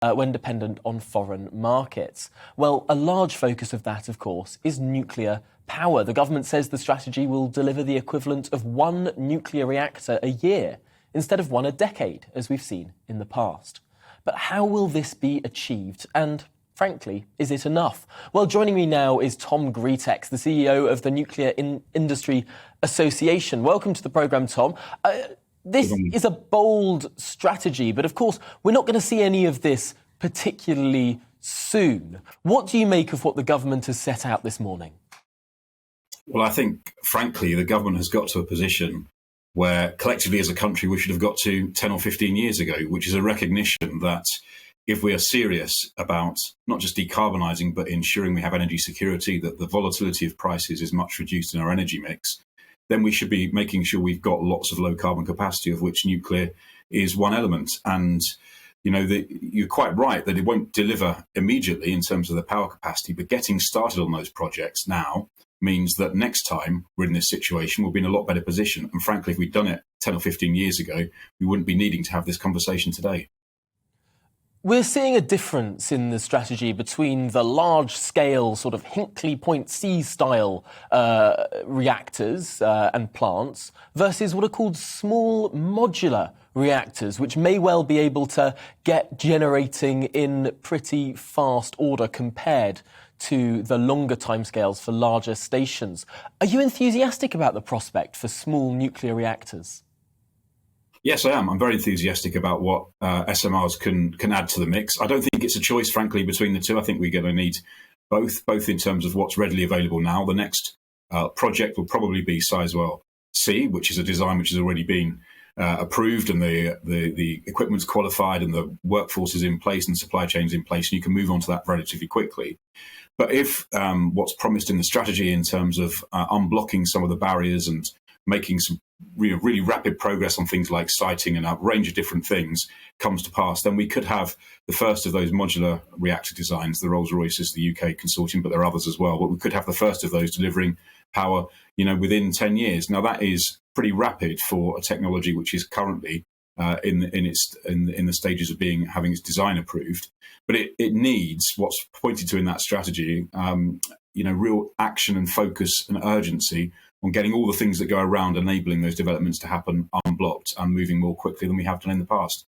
when dependent on foreign markets. Well, a large focus of that, of course, is nuclear power. The government says the strategy will deliver the equivalent of one nuclear reactor a year instead of one a decade, as we've seen in the past. But how will this be achieved? And frankly, is it enough? Well, joining me now is Tom Greatrex, the CEO of the Nuclear Industry Association. Welcome to the programme, Tom. This is a bold strategy, but of course, we're not going to see any of this particularly soon. What do you make of what the government has set out this morning? Well, I think, frankly, the government has got to a position where collectively as a country we should have got to 10 or 15 years ago, which is a recognition that if we are serious about not just decarbonising, but ensuring we have energy security, that the volatility of prices is much reduced in our energy mix, then we should be making sure we've got lots of low carbon capacity, of which nuclear is one element. And, you know, you're quite right that it won't deliver immediately in terms of the power capacity, but getting started on those projects now means that next time we're in this situation, we'll be in a lot better position. And frankly, if we'd done it 10 or 15 years ago, we wouldn't be needing to have this conversation today. We're seeing a difference in the strategy between the large-scale sort of Hinkley Point C style reactors and plants versus what are called small modular reactors, which may well be able to get generating in pretty fast order compared to the longer timescales for larger stations. Are you enthusiastic about the prospect for small nuclear reactors? Yes, I am. I'm very enthusiastic about what SMRs can add to the mix. I don't think it's a choice, frankly, between the two. I think we're going to need both in terms of what's readily available now. The next project will probably be Sizewell C, which is a design which has already been approved, and the equipment's qualified and the workforce is in place and supply chain's in place, and you can move on to that relatively quickly. But if what's promised in the strategy in terms of unblocking some of the barriers and making some really rapid progress on things like siting and a range of different things comes to pass, then we could have the first of those modular reactor designs. The Rolls-Royce is the UK consortium, but there are others as well. But we could have the first of those delivering power, you know, within 10 years. Now, that is pretty rapid for a technology which is currently in the stages of having its design approved. But it needs what's pointed to in that strategy, real action and focus and urgency on getting all the things that go around enabling those developments to happen unblocked and moving more quickly than we have done in the past.